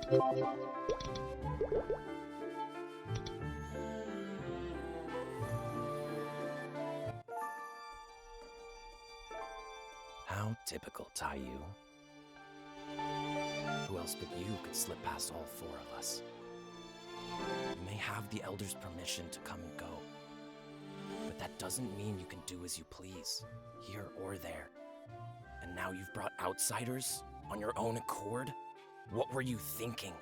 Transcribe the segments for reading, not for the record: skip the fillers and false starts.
How typical, Taiyu. Who else but you could slip past all four of us? You may have the Elder's permission to come and go, but that doesn't mean you can do as you please, here or there. And now you've brought outsiders on your own accord? What were you thinking?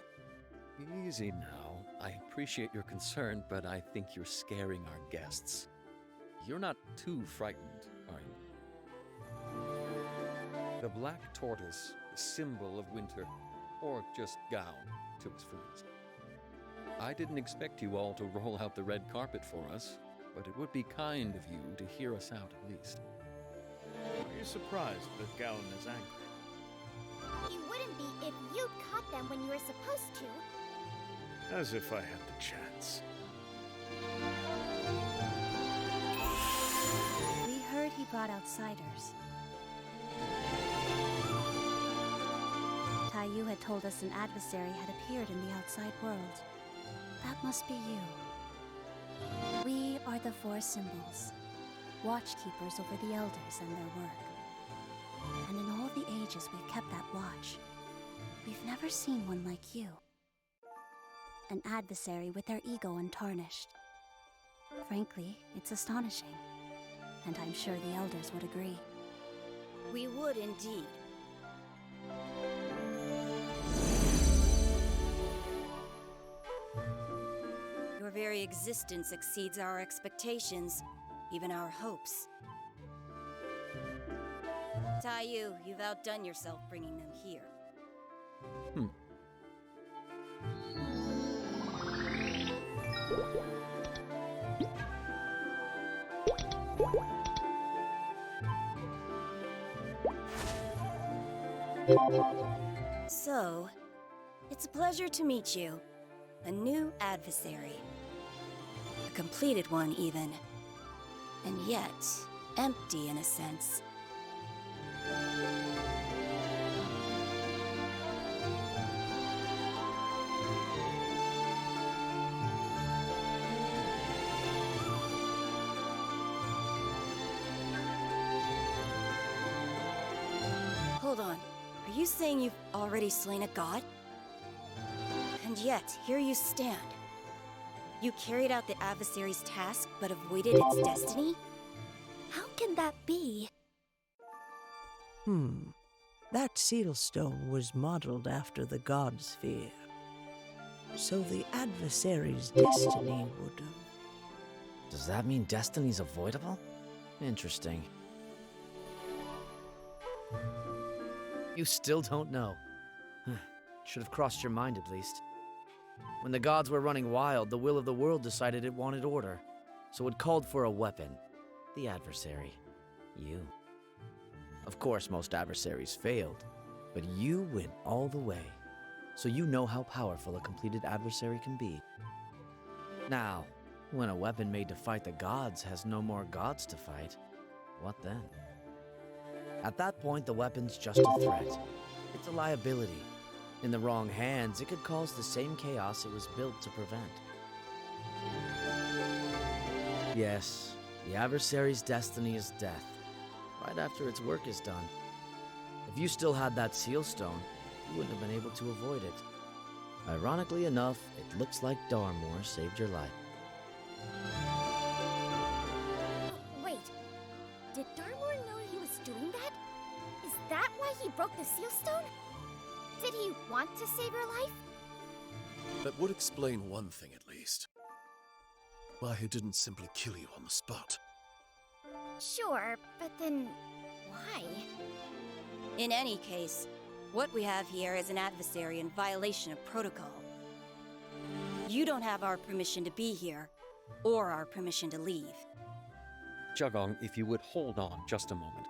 Easy now. I appreciate your concern, but I think you're scaring our guests. You're not too frightened, are you? The black tortoise, the symbol of winter, or just gown to his friends. I didn't expect you all to roll out the red carpet for us, but it would be kind of you to hear us out at least. Are you surprised that Gowan is angry? You wouldn't be if you'd caught them when you were supposed to. As if I had the chance. We heard he brought outsiders. Taiyu had told us an adversary had appeared in the outside world. That must be you. We are the Four Symbols, watchkeepers over the elders and their work. And in all the ages we've kept that watch, we've never seen one like you. An adversary with their ego untarnished. Frankly, it's astonishing. And I'm sure the elders would agree. We would indeed. Your very existence exceeds our expectations, even our hopes. Taiyu, you've outdone yourself bringing them here. So, it's a pleasure to meet you. A new adversary. A completed one, even. And yet, empty in a sense. Hold on. Are you saying you've already slain a god? And yet, here you stand. You carried out the adversary's task, but avoided its destiny? How can that be? That sealstone was modeled after the god sphere. So the adversary's destiny would have... Does that mean destiny's avoidable? Interesting. You still don't know. Should have crossed your mind at least. When the gods were running wild, the will of the world decided it wanted order. So it called for a weapon. The adversary. You. Of course, most adversaries failed, but you went all the way. So you know how powerful a completed adversary can be. Now, when a weapon made to fight the gods has no more gods to fight, what then? At that point, the weapon's just a threat. It's a liability. In the wrong hands, it could cause the same chaos it was built to prevent. Yes, the adversary's destiny is death, right after its work is done. If you still had that seal stone, you wouldn't have been able to avoid it. Ironically enough, it looks like Darmor saved your life. Wait, did Darmor know he was doing that? Is that why he broke the seal stone? Did he want to save your life? That would explain one thing at least. Why he didn't simply kill you on the spot. Sure, but then why? In any case, what we have here is an adversary in violation of protocol. You don't have our permission to be here, or our permission to leave. Jugong, if you would hold on just a moment.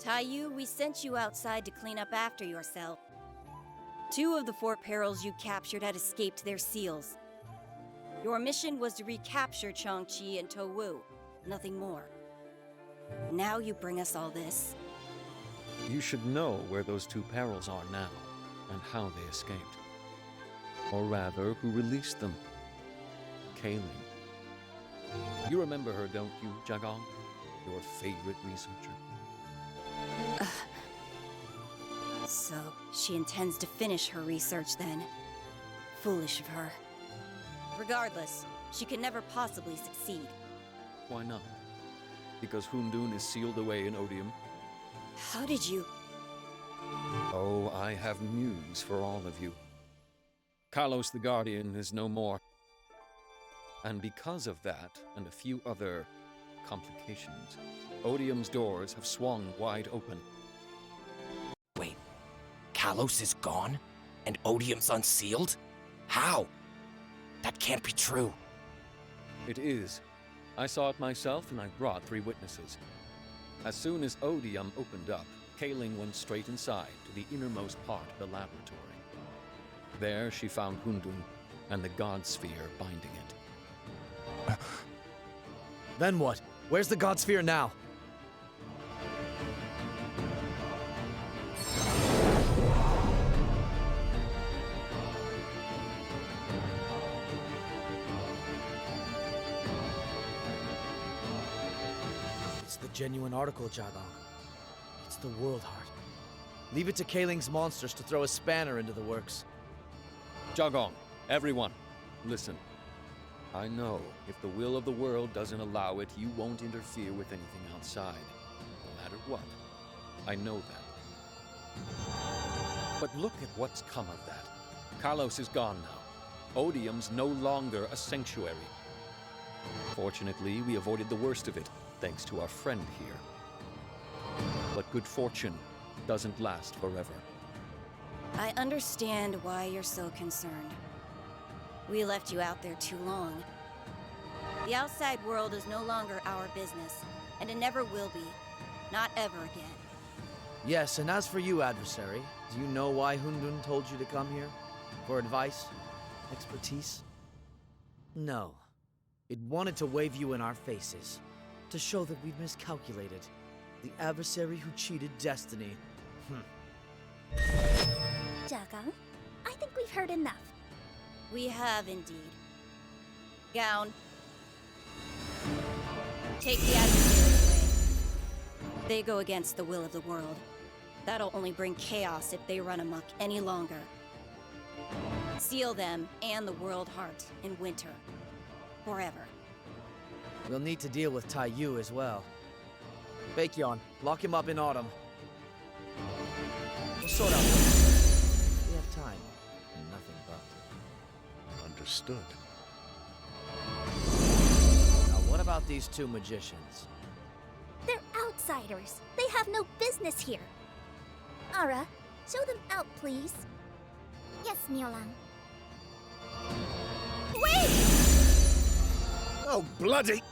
Taiyu, we sent you outside to clean up after yourself. 2 of the 4 perils you captured had escaped their seals. Your mission was to recapture Chang'e and Towu, nothing more. Now you bring us all this. You should know where those two perils are now, and how they escaped. Or rather, who released them. Kaling. You remember her, don't you, Jagong? Your favorite researcher? So, she intends to finish her research then. Foolish of her. Regardless, she can never possibly succeed. Why not? Because Hundun is sealed away in Odium? How did you... Oh, I have news for all of you. Carlos the Guardian is no more. And because of that, and a few other complications, Odium's doors have swung wide open. Wait, Kalos is gone? And Odium's unsealed? How? That can't be true. It is. I saw it myself, and I brought 3 witnesses. As soon as Odium opened up, Kaling went straight inside to the innermost part of the laboratory. There she found Hundun and the God Sphere binding it. Then what? Where's the God Sphere now? It's the genuine article, Jagong. It's the World Heart. Leave it to Kaling's monsters to throw a spanner into the works. Jagong, everyone, listen. I know if the will of the world doesn't allow it, you won't interfere with anything outside, no matter what. I know that. But look at what's come of that. Carlos is gone now. Odium's no longer a sanctuary. Fortunately, we avoided the worst of it, thanks to our friend here. But good fortune doesn't last forever. I understand why you're so concerned. We left you out there too long. The outside world is no longer our business, and it never will be. Not ever again. Yes, and as for you, adversary, do you know why Hundun told you to come here? For advice? Expertise? No. It wanted to wave you in our faces, to show that we've miscalculated. The adversary who cheated destiny. Jagong, I think we've heard enough. We have indeed. Gown. Take the adversary away. They go against the will of the world. That'll only bring chaos if they run amok any longer. Seal them and the World Heart in winter. Forever. We'll need to deal with Tai Yu as well. Baekyeon, lock him up in autumn. We'll sort out this. We have time, and nothing but. Understood. Now what about these 2 magicians? They're outsiders. They have no business here. Ara, show them out, please. Yes, Miolang. Wait! Oh, bloody!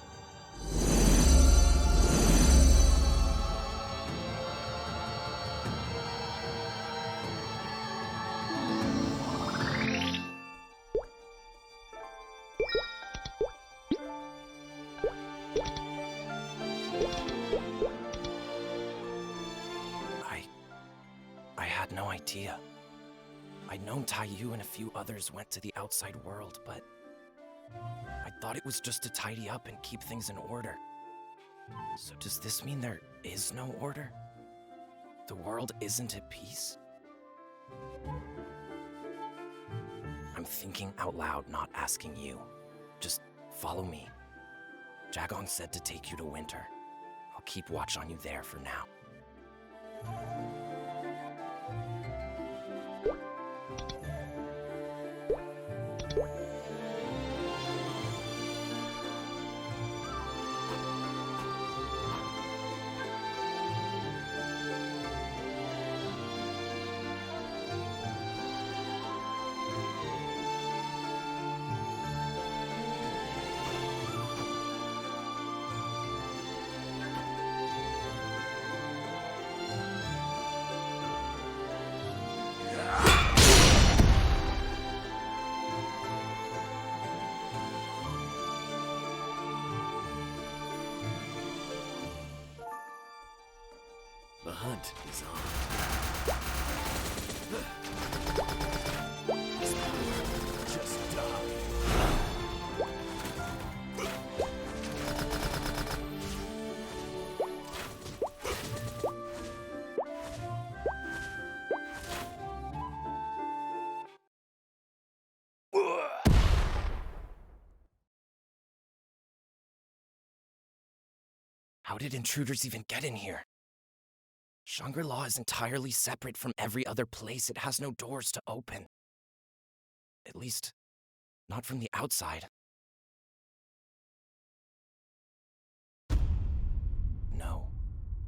I had no idea. I'd known Tai Yu and a few others went to the outside world, but I thought it was just to tidy up and keep things in order. So does this mean there is no order? The world isn't at peace? I'm thinking out loud, not asking you. Just follow me. Jagong said to take you to Winter. I'll keep watch on you there for now. hunt is on. Just die. How did intruders even get in here? Shangri-La is entirely separate from every other place. It has no doors to open. At least, not from the outside. No,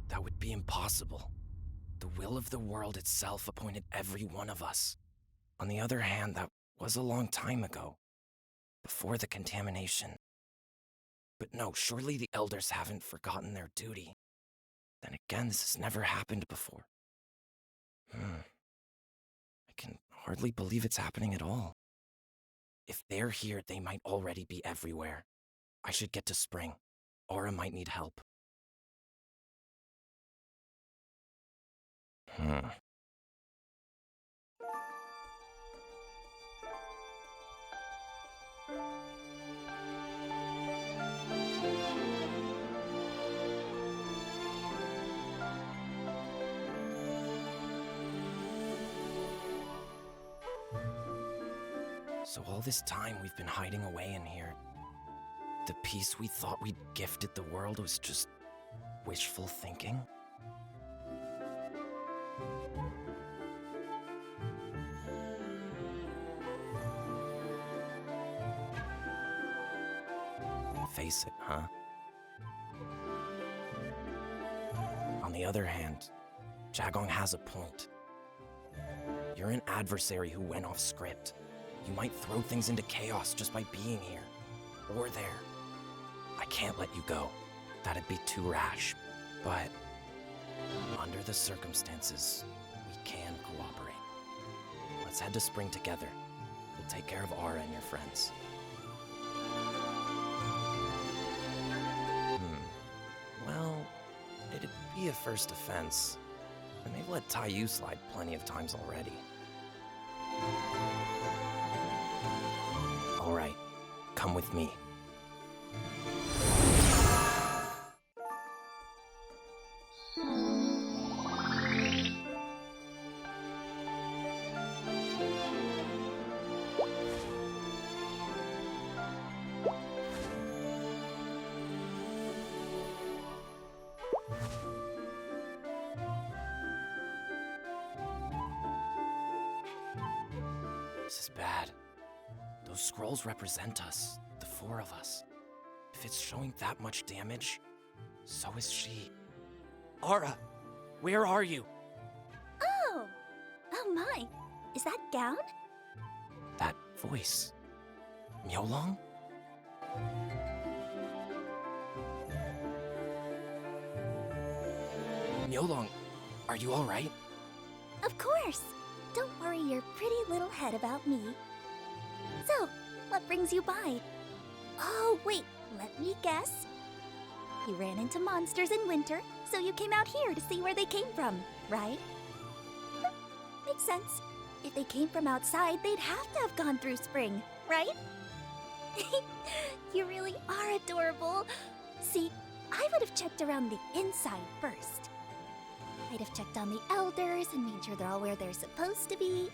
that would be impossible. The will of the world itself appointed every one of us. On the other hand, that was a long time ago, before the contamination. But no, surely the elders haven't forgotten their duty. Then again, this has never happened before. I can hardly believe it's happening at all. If they're here, they might already be everywhere. I should get to Spring. Aura might need help. So all this time we've been hiding away in here. The peace we thought we'd gifted the world was just wishful thinking? Face it, huh? On the other hand, Jagong has a point. You're an adversary who went off script. You might throw things into chaos just by being here. Or there. I can't let you go. That'd be too rash. But under the circumstances, we can cooperate. Let's head to Spring together. We'll take care of Aura and your friends. Well, it'd be a first offense. And they've let Taiyu slide plenty of times already. All right, come with me. This is bad. Those scrolls represent us, the four of us. If it's showing that much damage, so is she. Aura, where are you? Oh! Oh my! Is that gown? That voice. Myolong? Myolong, are you alright? Of course! Don't worry your pretty little head about me. So, what brings you by? Oh, wait, let me guess. You ran into monsters in winter, so you came out here to see where they came from, right? Makes sense. If they came from outside, they'd have to have gone through spring, right? You really are adorable. See, I would have checked around the inside first. I'd have checked on the elders and made sure they're all where they're supposed to be.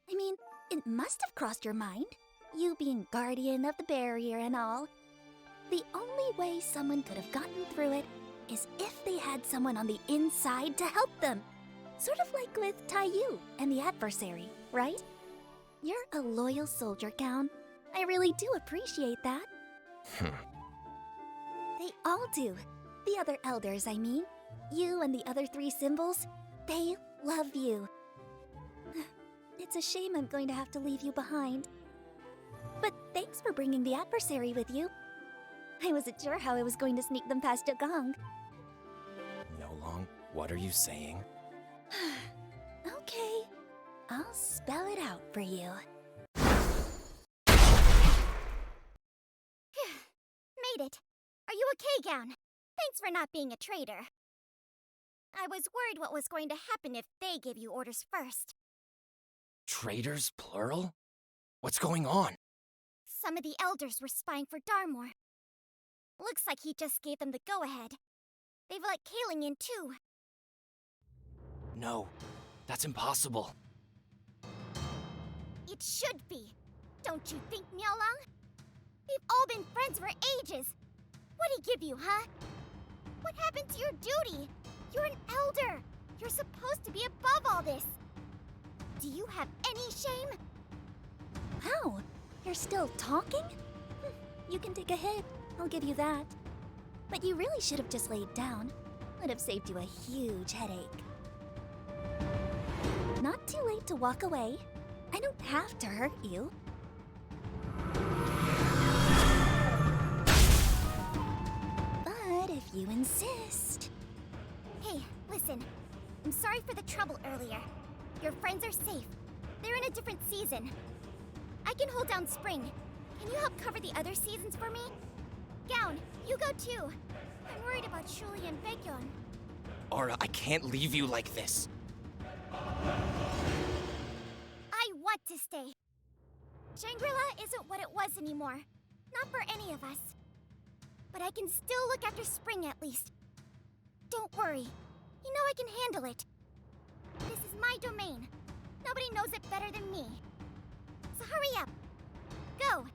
I mean, it must have crossed your mind, you being guardian of the barrier and all. The only way someone could have gotten through it is if they had someone on the inside to help them. Sort of like with Taiyu and the adversary, right? You're a loyal soldier, Gown. I really do appreciate that. They all do. The other elders, I mean. You and the other three symbols, they love you. It's a shame I'm going to have to leave you behind. But thanks for bringing the adversary with you. I wasn't sure how I was going to sneak them past Jagong. Myolong, what are you saying? Okay, I'll spell it out for you. Made it. Are you okay, Gown? Thanks for not being a traitor. I was worried what was going to happen if they gave you orders first. Traitors, plural? What's going on? Some of the elders were spying for Darmor. Looks like he just gave them the go-ahead. They've let Kaling in too. No, that's impossible. It should be. Don't you think, Miaolang? We've all been friends for ages. What'd he give you, huh? What happened to your duty? You're an elder. You're supposed to be above all this. Do you have any shame? Wow, you're still talking? You can take a hit, I'll give you that. But you really should have just laid down. Would have saved you a huge headache. Not too late to walk away. I don't have to hurt you. But if you insist... Hey, listen. I'm sorry for the trouble earlier. Your friends are safe. They're in a different season. I can hold down Spring. Can you help cover the other seasons for me? Gown, you go too. I'm worried about Shuli and Baekhyun. Aura, I can't leave you like this. I want to stay. Shangri-La isn't what it was anymore. Not for any of us. But I can still look after Spring at least. Don't worry. You know I can handle it. This is my domain. Nobody knows it better than me. So hurry up. Go.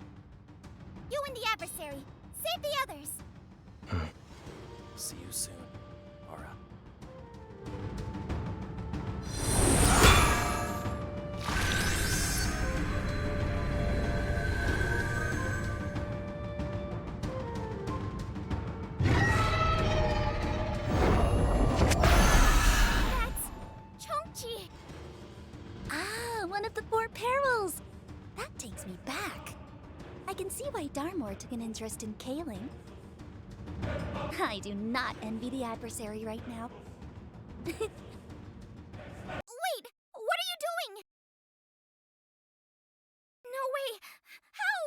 You and the adversary. Save the others. See you soon, Aura. That's Chongchi. Ah, one of the 4 perils! That takes me back. I can see why Darmor took an interest in Kaling. I do not envy the adversary right now. Wait! What are you doing? No way! How?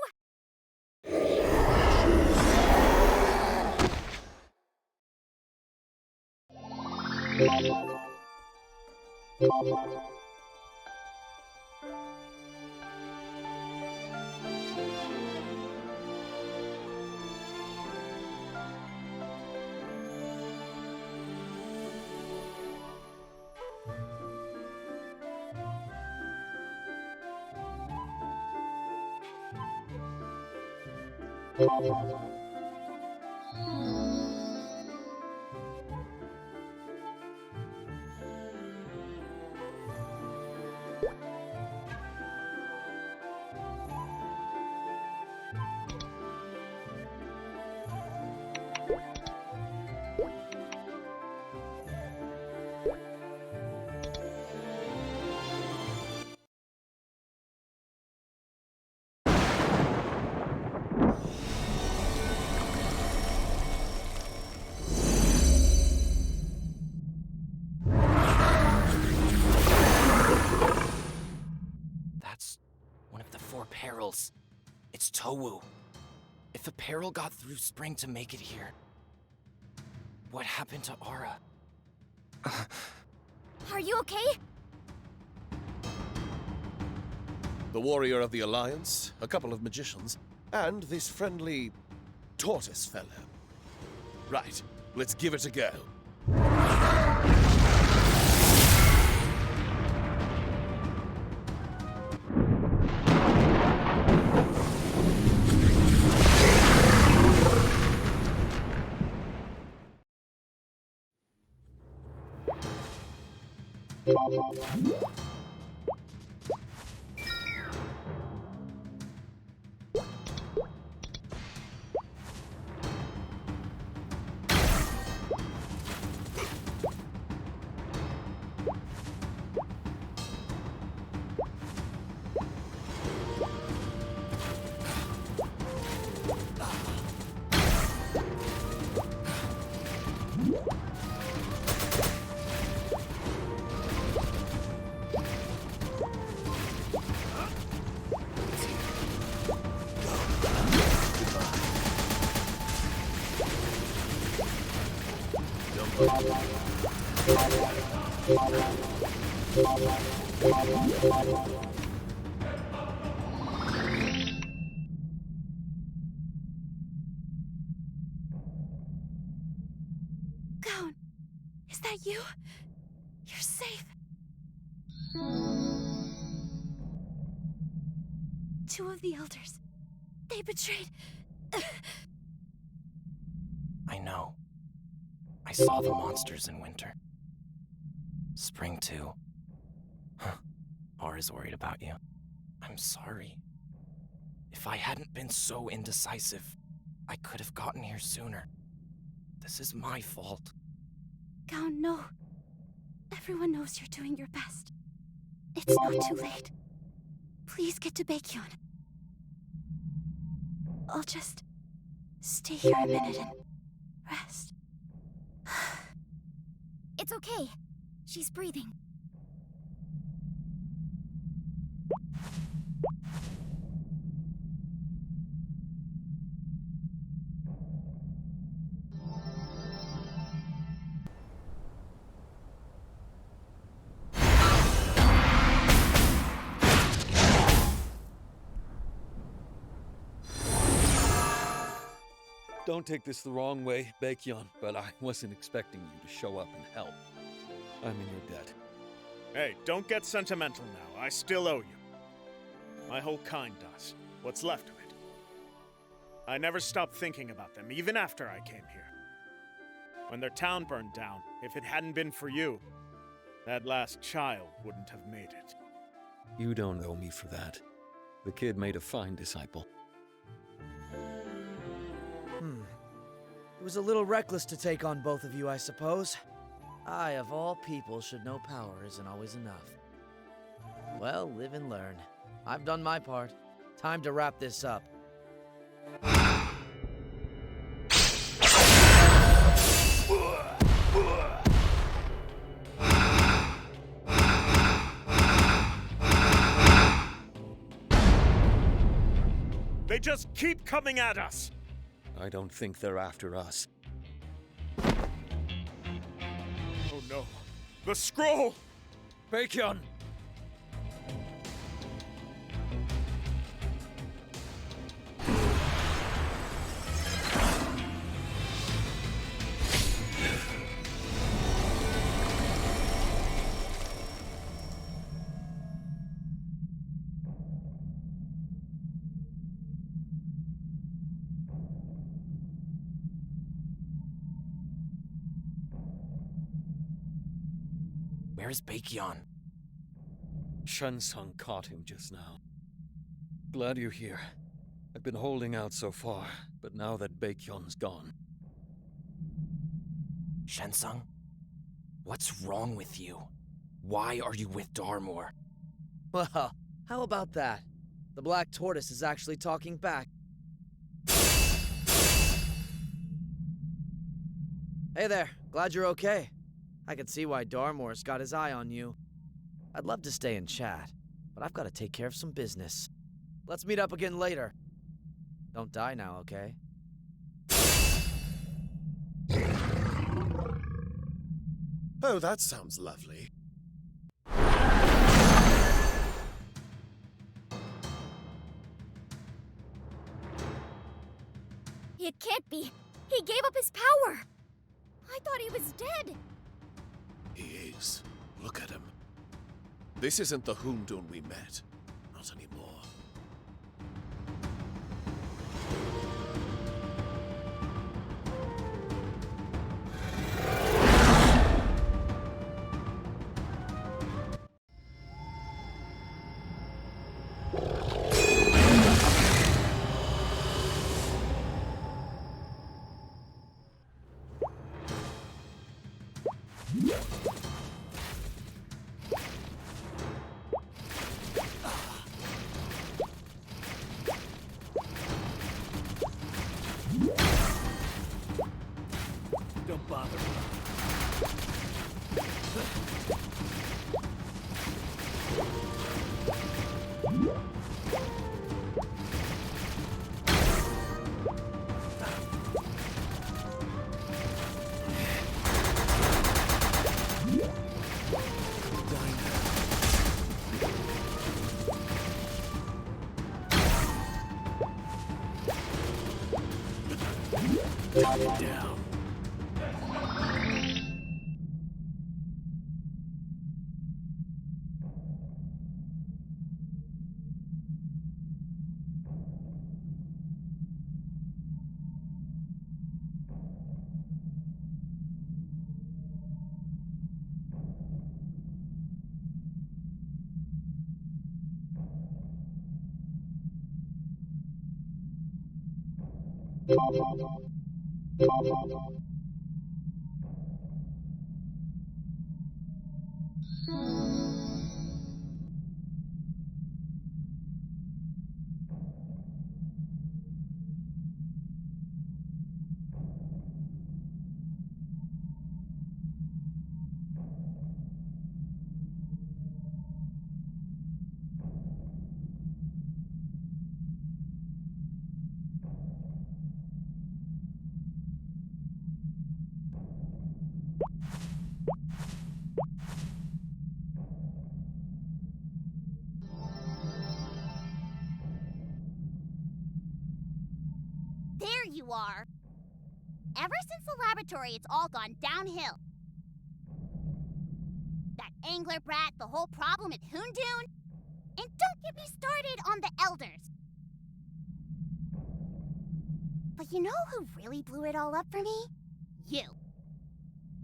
That's one of the 4 perils. It's Towu. If the peril got through Spring to make it here, what happened to Aura? Are you okay? The warrior of the Alliance, a couple of magicians, and this friendly tortoise fellow. Right, let's give it a go. Gown, is that you? You're safe. Two of the elders. They betrayed. I know. I saw the monsters in winter. Spring, too. Aura's worried about you. I'm sorry. If I hadn't been so indecisive, I could have gotten here sooner. This is my fault. Gown, no. Everyone knows you're doing your best. It's not too late. Please get to Baekhyun. I'll just stay here a minute and rest. It's okay. She's breathing. Don't take this the wrong way, Baekhyun, but I wasn't expecting you to show up and help. I'm in your debt. Hey, don't get sentimental now. I still owe you. My whole kind does. What's left of it. I never stopped thinking about them, even after I came here. When their town burned down, if it hadn't been for you, that last child wouldn't have made it. You don't owe me for that. The kid made a fine disciple. It was a little reckless to take on both of you, I suppose. I, of all people, should know power isn't always enough. Well, live and learn. I've done my part. Time to wrap this up. They just keep coming at us! I don't think they're after us. Oh no. The scroll! Baekhyun! Where's Baekhyun? Shen-sung caught him just now. Glad you're here. I've been holding out so far, but now that Baekhyun's gone. Shensung? What's wrong with you? Why are you with Darmor? Well, how about that? The Black Tortoise is actually talking back. Hey there, glad you're okay. I can see why Darmor's got his eye on you. I'd love to stay and chat, but I've got to take care of some business. Let's meet up again later. Don't die now, okay? Oh, that sounds lovely. It can't be. He gave up his power. I thought he was dead. He is. Look at him. This isn't the Hundun we met. Not anymore. take it down. There you are. Ever since the laboratory, it's all gone downhill. That angler brat, the whole problem at Hoondoon. And don't get me started on the elders. But you know who really blew it all up for me? You.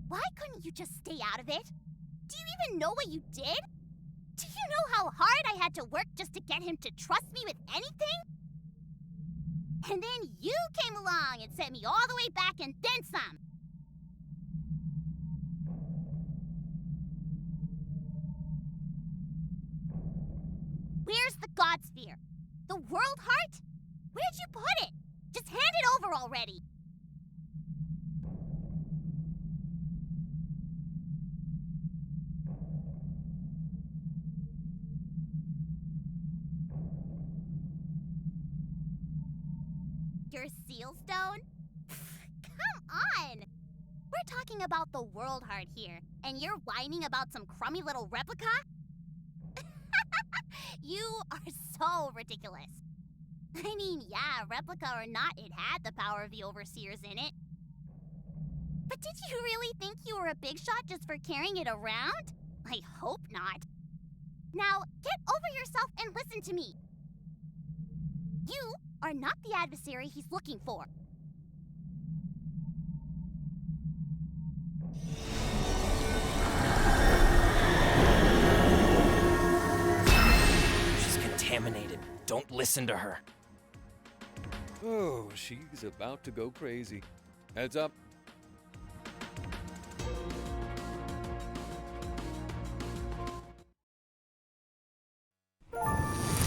Why couldn't you just stay out of it? Do you even know what you did? Do you know how hard I had to work just to get him to trust me with anything? And then you came along and sent me all the way back and then some. Where's the God Sphere? The World Heart? Where'd you put it? Just hand it over already. Your seal stone? Come on! We're talking about the World Heart here, and you're whining about some crummy little replica? You are so ridiculous. I mean, yeah, replica or not, it had the power of the Overseers in it. But did you really think you were a big shot just for carrying it around? I hope not. Now, get over yourself and listen to me. You are not the adversary he's looking for. She's contaminated. Don't listen to her. Oh, she's about to go crazy. Heads up.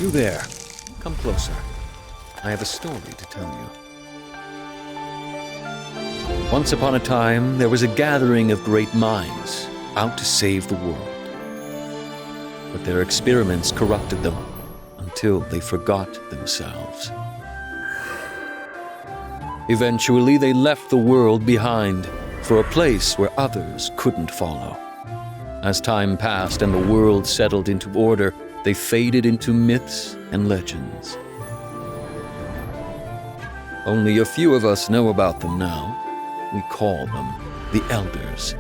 You there. Come closer. I have a story to tell you. Once upon a time, there was a gathering of great minds out to save the world. But their experiments corrupted them until they forgot themselves. Eventually, they left the world behind for a place where others couldn't follow. As time passed and the world settled into order, they faded into myths and legends. Only a few of us know about them now. We call them the Elders.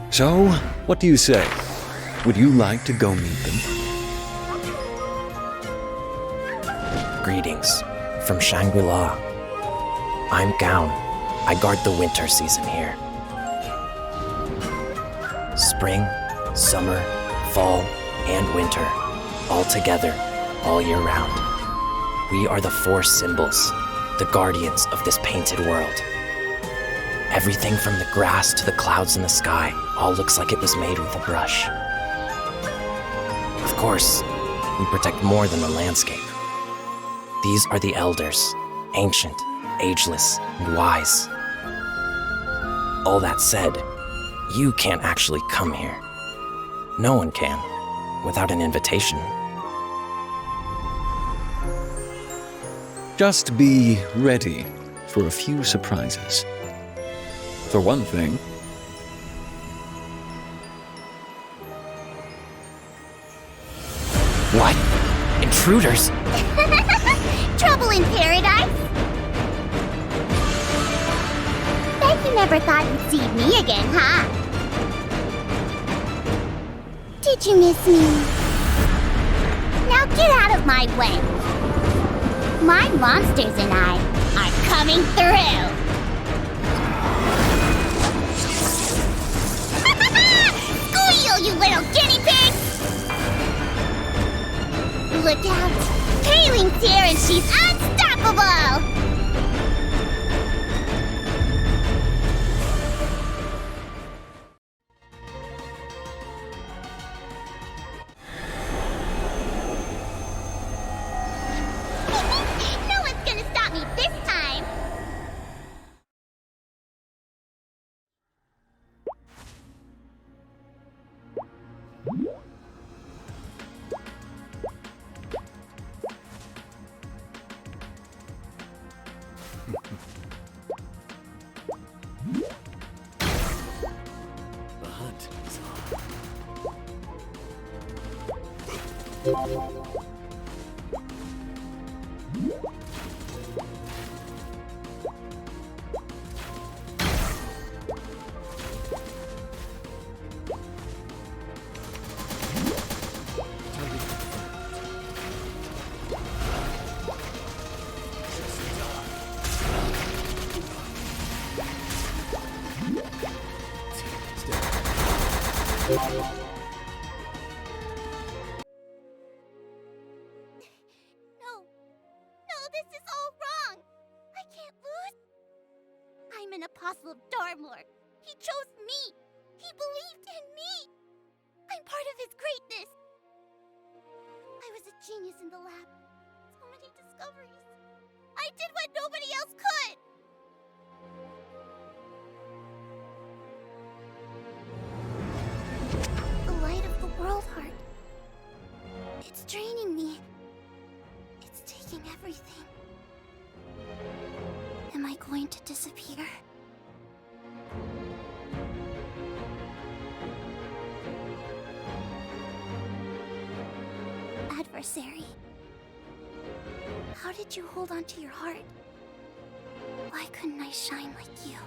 So, what do you say? Would you like to go meet them? Greetings from Shangri-La. I'm Gown. I guard the winter season here. Spring, summer, fall, and winter, all together, all year round. We are the four symbols, the guardians of this painted world. Everything from the grass to the clouds in the sky all looks like it was made with a brush. Of course, we protect more than the landscape. These are the Elders, ancient, ageless, and wise. All that said, you can't actually come here. No one can, without an invitation. Just be ready for a few surprises. For one thing, What? Intruders? Trouble in paradise? Bet you never thought you'd see me again, huh? Did you miss me? Now get out of my way. My monsters and I are coming through. Squeal, you little guinea pig! Look out! Kaling's here and she's unstoppable! No one's gonna stop me this time! The hunt is on. No, this is all wrong. I can't lose. I'm an apostle of Darmlord. He chose me. He believed in me. I'm part of his greatness. I was a genius in the lab. So many discoveries. I did what nobody else could. The light of the world heart. It's draining me. It's taking everything. Am I going to disappear? Adversary. How did you hold on to your heart? Why couldn't I shine like you?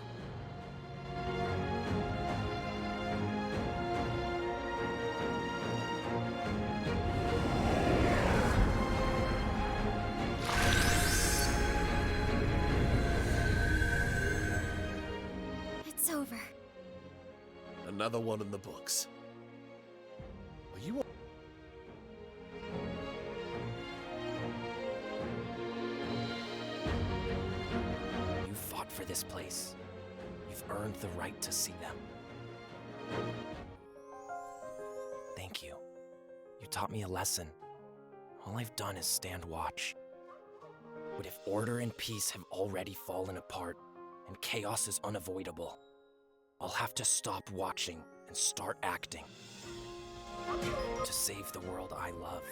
It's over. Another one in the books. Are you... You fought for this place. You've earned the right to see them. Thank you. You taught me a lesson. All I've done is stand watch. But if order and peace have already fallen apart, and chaos is unavoidable, I'll have to stop watching and start acting. To save the world I love.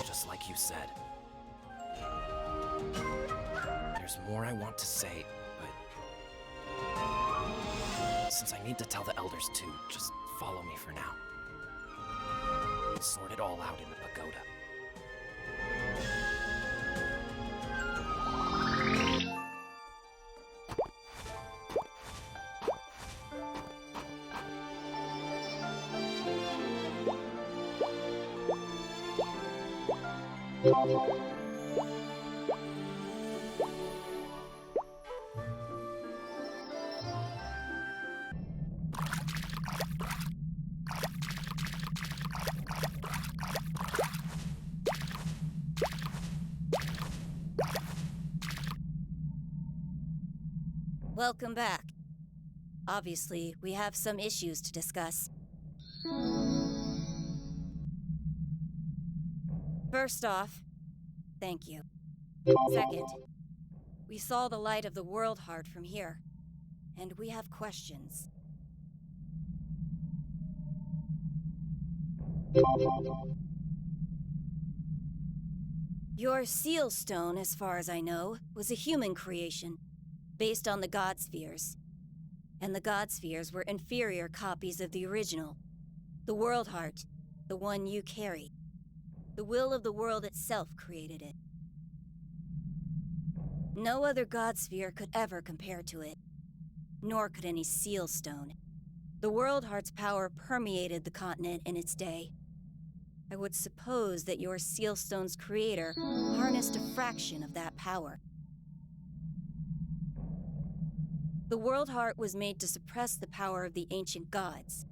Just like you said. There's more I want to say, but since I need to tell the elders too, just follow me for now. We'll sort it all out in the pagoda. Welcome back. Obviously, we have some issues to discuss. First off, thank you. Second, we saw the light of the world heart from here, and we have questions. Your seal stone, as far as I know, was a human creation, based on the God Spheres. And the God Spheres were inferior copies of the original. The World Heart, the one you carry. The will of the world itself created it. No other god sphere could ever compare to it, nor could any seal stone. The World Heart's power permeated the continent in its day. I would suppose that your seal stone's creator harnessed a fraction of that power. The World Heart was made to suppress the power of the ancient gods.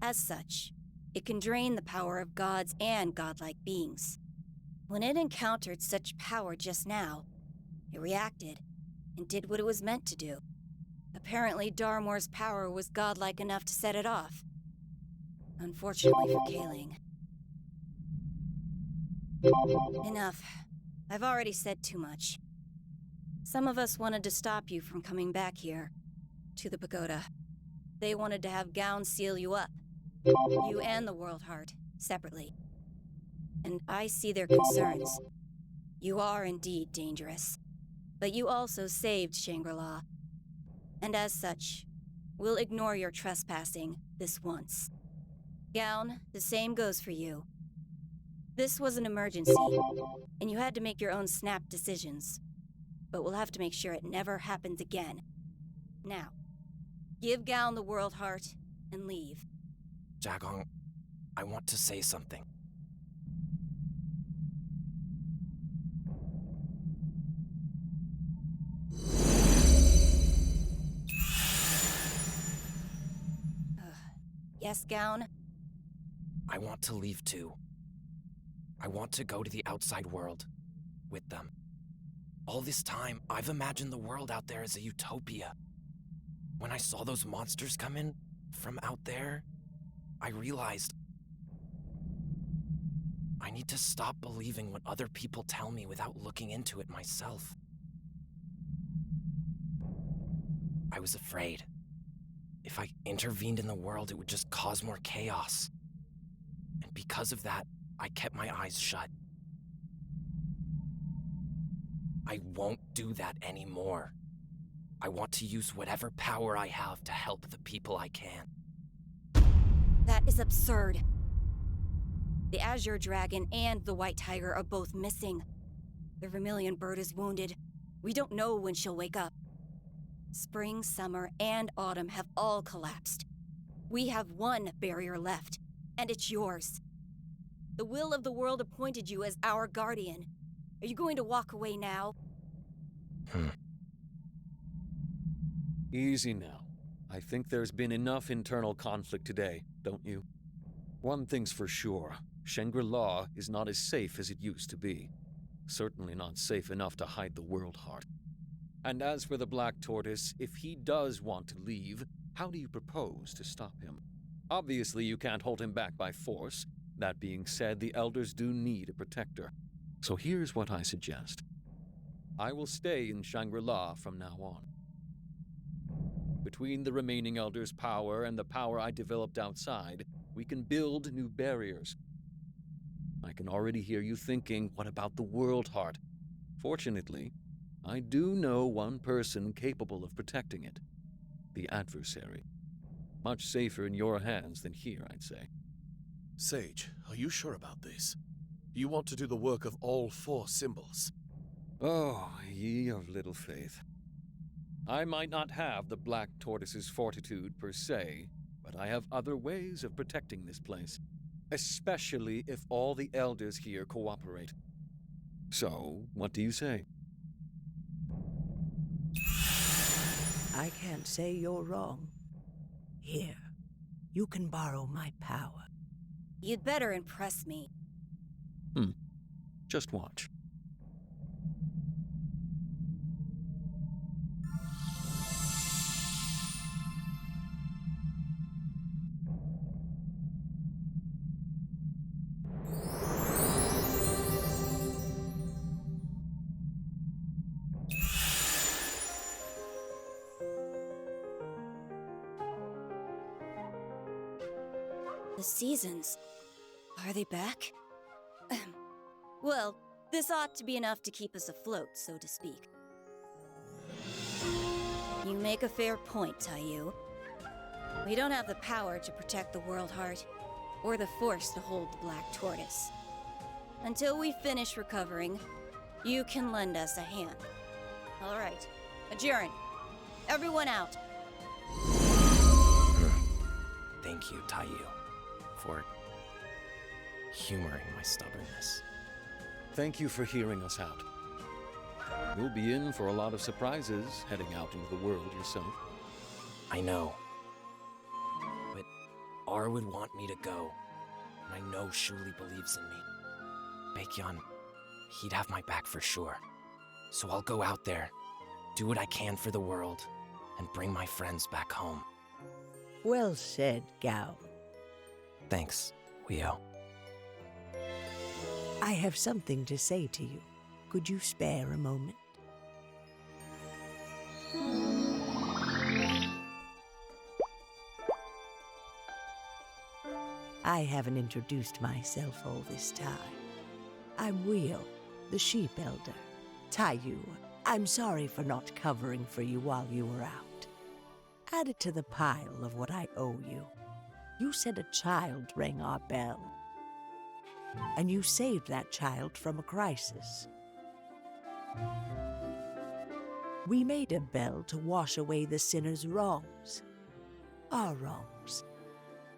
As such, it can drain the power of gods and godlike beings. When it encountered such power just now, it reacted and did what it was meant to do. Apparently, Darmore's power was godlike enough to set it off. Unfortunately for Kaling. Enough. I've already said too much. Some of us wanted to stop you from coming back here, to the pagoda. They wanted to have Gown seal you up. You and the World Heart, separately. And I see their concerns. You are indeed dangerous. But you also saved Shangri-La. And as such, we'll ignore your trespassing this once. Gown, the same goes for you. This was an emergency, and you had to make your own snap decisions. But we'll have to make sure it never happens again. Now, give Gown the World Heart and leave. Jagong, I want to say something. Yes, Gown? I want to leave too. I want to go to the outside world with them. All this time, I've imagined the world out there as a utopia. When I saw those monsters come in from out there, I realized I need to stop believing what other people tell me without looking into it myself. I was afraid. If I intervened in the world, it would just cause more chaos. And because of that, I kept my eyes shut. I won't do that anymore. I want to use whatever power I have to help the people I can. That is absurd. The Azure Dragon and the White Tiger are both missing. The Vermilion Bird is wounded. We don't know when she'll wake up. Spring, summer, and autumn have all collapsed. We have one barrier left, and it's yours. The will of the world appointed you as our guardian. Are you going to walk away now? Easy now. I think there's been enough internal conflict today, don't you? One thing's for sure. Shangri-La is not as safe as it used to be. Certainly not safe enough to hide the World Heart. And as for the Black Tortoise, if he does want to leave, how do you propose to stop him? Obviously, you can't hold him back by force. That being said, the Elders do need a protector. So here's what I suggest. I will stay in Shangri-La from now on. Between the remaining Elders' power and the power I developed outside, we can build new barriers. I can already hear you thinking, what about the World Heart? Fortunately, I do know one person capable of protecting it. The adversary. Much safer in your hands than here, I'd say. Sage, are you sure about this? You want to do the work of all four symbols? Oh, ye of little faith. I might not have the Black Tortoise's fortitude per se, but I have other ways of protecting this place. Especially if all the Elders here cooperate. So, what do you say? I can't say you're wrong. Here, you can borrow my power. You'd better impress me. Just watch. The seasons. Are they back? Well, this ought to be enough to keep us afloat, so to speak. You make a fair point, Taiyu. We don't have the power to protect the World Heart, or the force to hold the Black Tortoise. Until we finish recovering, you can lend us a hand. All right. Adjourn. Everyone out. Thank you, Taiyu, for humoring my stubbornness. Thank you for hearing us out. You'll be in for a lot of surprises heading out into the world yourself. I know. But R would want me to go, and I know Shuli believes in me. Baekhyun, he'd have my back for sure. So I'll go out there, do what I can for the world, and bring my friends back home. Well said, Gao. Thanks, Weo. I have something to say to you. Could you spare a moment? I haven't introduced myself all this time. I'm Weo, the sheep elder. Taiyu, I'm sorry for not covering for you while you were out. Add it to the pile of what I owe you. You said a child rang our bell. And you saved that child from a crisis. We made a bell to wash away the sinner's wrongs. Our wrongs.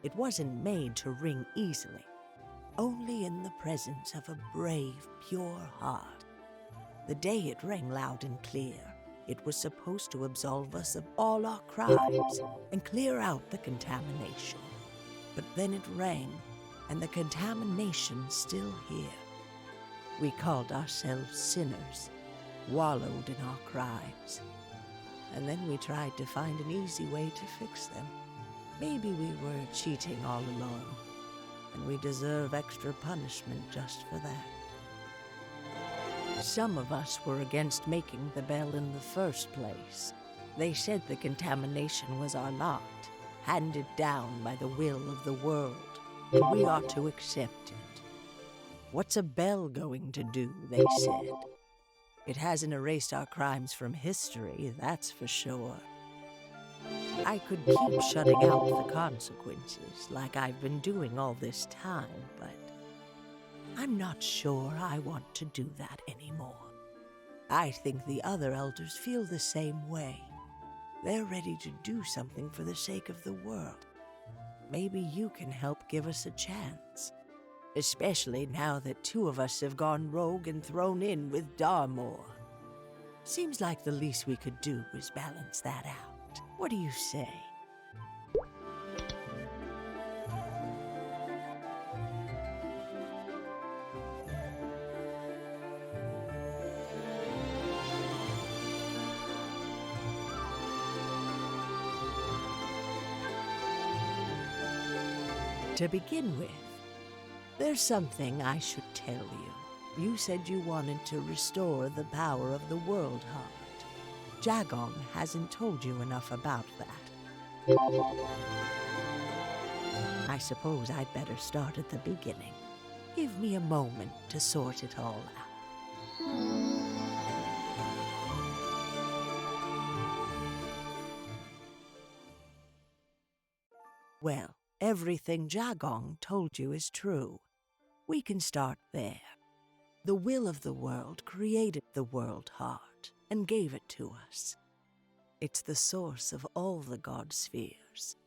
It wasn't made to ring easily, only in the presence of a brave, pure heart. The day it rang loud and clear, it was supposed to absolve us of all our crimes and clear out the contamination. But then it rang, and the contamination's still here. We called ourselves sinners, wallowed in our crimes. And then we tried to find an easy way to fix them. Maybe we were cheating all along, and we deserve extra punishment just for that. Some of us were against making the bell in the first place. They said the contamination was our lot, handed down by the will of the world, and we ought to accept it. What's a bell going to do, they said. It hasn't erased our crimes from history, that's for sure. I could keep shutting out the consequences like I've been doing all this time, but I'm not sure I want to do that anymore. I think the other elders feel the same way. They're ready to do something for the sake of the world. Maybe you can help give us a chance. Especially now that two of us have gone rogue and thrown in with Darmor. Seems like the least we could do was balance that out. What do you say? To begin with, there's something I should tell you. You said you wanted to restore the power of the World Heart. Jagong hasn't told you enough about that. I suppose I'd better start at the beginning. Give me a moment to sort it all out. Well, everything Jagong told you is true. We can start there. The will of the world created the World Heart and gave it to us. It's the source of all the god spheres.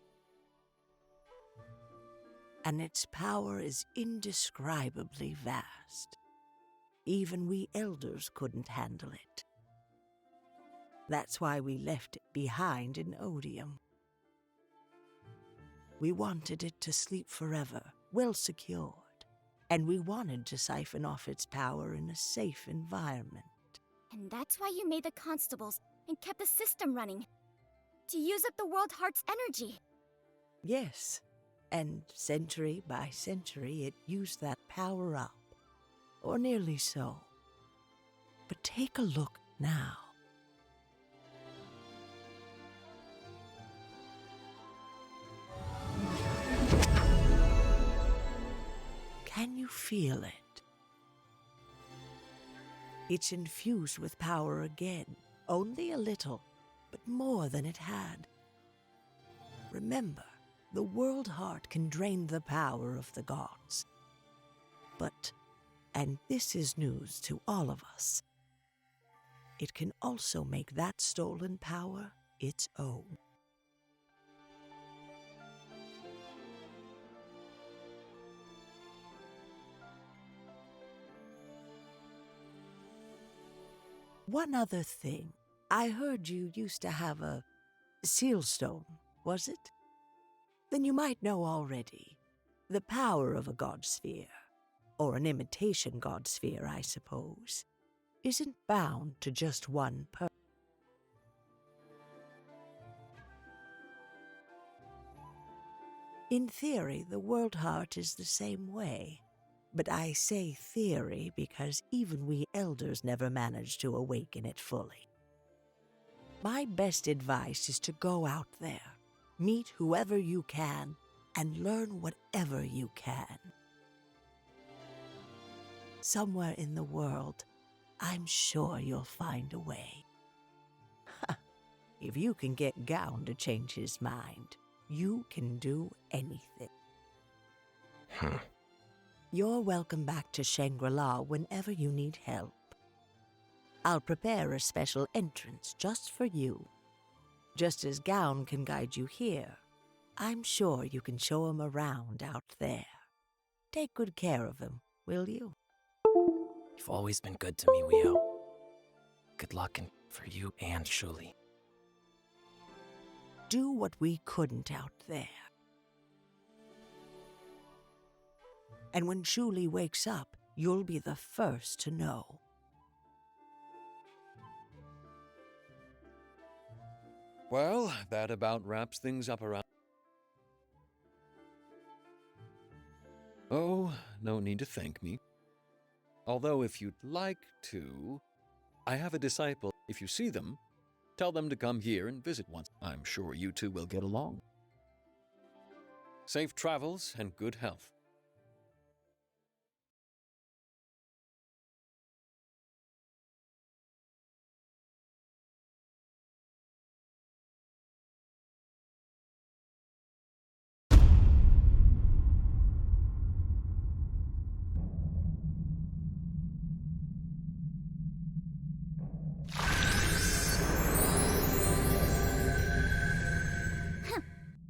And its power is indescribably vast. Even we elders couldn't handle it. That's why we left it behind in Odium. We wanted it to sleep forever, well secured, and we wanted to siphon off its power in a safe environment. And that's why you made the constables and kept the system running. To use up the World Heart's energy. Yes, and century by century it used that power up. Or nearly so. But take a look now. Can you feel it? It's infused with power again, only a little, but more than it had. Remember, the World Heart can drain the power of the gods. But, and this is news to all of us, it can also make that stolen power its own. One other thing. I heard you used to have a seal stone, was it? Then you might know already. The power of a god sphere, or an imitation god sphere, I suppose, isn't bound to just one person. In theory, the world heart is the same way. But I say theory because even we elders never managed to awaken it fully. My best advice is to go out there, meet whoever you can, and learn whatever you can. Somewhere in the world, I'm sure you'll find a way. If you can get Gown to change his mind, you can do anything. You're welcome back to Shangri-La whenever you need help. I'll prepare a special entrance just for you. Just as Gown can guide you here, I'm sure you can show him around out there. Take good care of him, will you? You've always been good to me, Wio. Good luck for you and Shuli. Do what we couldn't out there. And when Shuli wakes up, you'll be the first to know. Well, that about wraps things up around. Oh, no need to thank me. Although, if you'd like to, I have a disciple. If you see them, tell them to come here and visit once. I'm sure you two will get along. Safe travels and good health.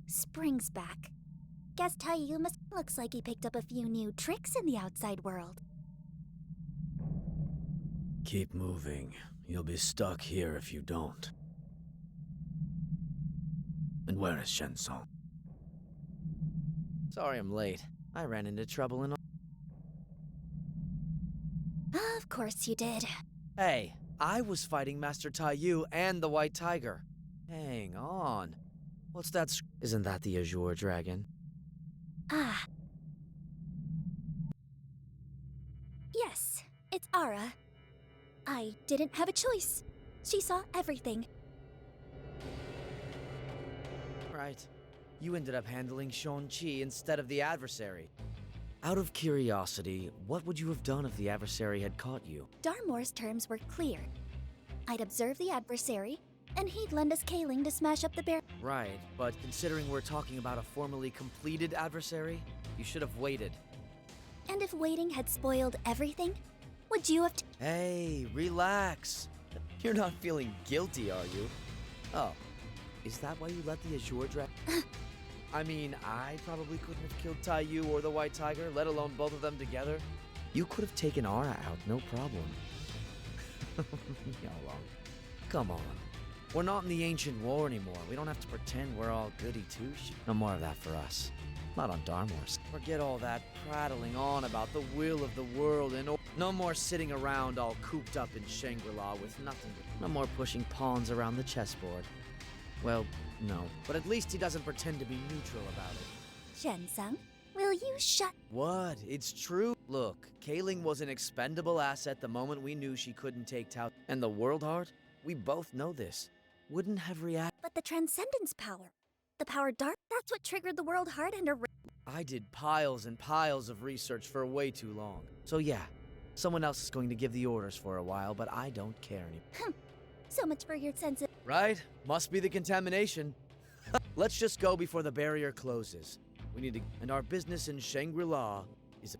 Spring's back. Guess Taiyu looks like he picked up a few new tricks in the outside world. Keep moving. You'll be stuck here if you don't. And where is Shensong? Sorry I'm late. I ran into trouble and... Of course you did. Hey, I was fighting Master Taiyu and the White Tiger. Hang on. What's that? Isn't that the Azure Dragon? Ah. Yes, it's Ara. I didn't have a choice. She saw everything. Right. You ended up handling Shang-Chi instead of the adversary. Out of curiosity, what would you have done if the adversary had caught you? Darmore's terms were clear. I'd observe the adversary, and he'd lend us Kaling to smash up the bear. Right, but considering we're talking about a formally completed adversary, you should have waited. And if waiting had spoiled everything, would you have Hey, relax. You're not feeling guilty, are you? Oh, is that why you let the Azure Dragon... I mean, I probably couldn't have killed Taiyu or the White Tiger, let alone both of them together. You could have taken Ara out, no problem. Come on. We're not in the ancient war anymore. We don't have to pretend we're all goody-two-shoes. No more of that for us. Not on Darmore's. Forget all that prattling on about the will of the world and... No more sitting around all cooped up in Shangri-La with nothing. No more pushing pawns around the chessboard. Well, no. But at least he doesn't pretend to be neutral about it. Shensung, will you shut... What? It's true. Look, Kaling was an expendable asset the moment we knew she couldn't take Tao. And the World Heart? We both know this. Wouldn't have reacted. But the Transcendence power. The power dark, that's what triggered the World Heart and a... I did piles and piles of research for way too long. So yeah, someone else is going to give the orders for a while, but I don't care anymore. So much for your sense of... Right? Must be the contamination. Let's just go before the barrier closes. We need to... And our business in Shangri-La is...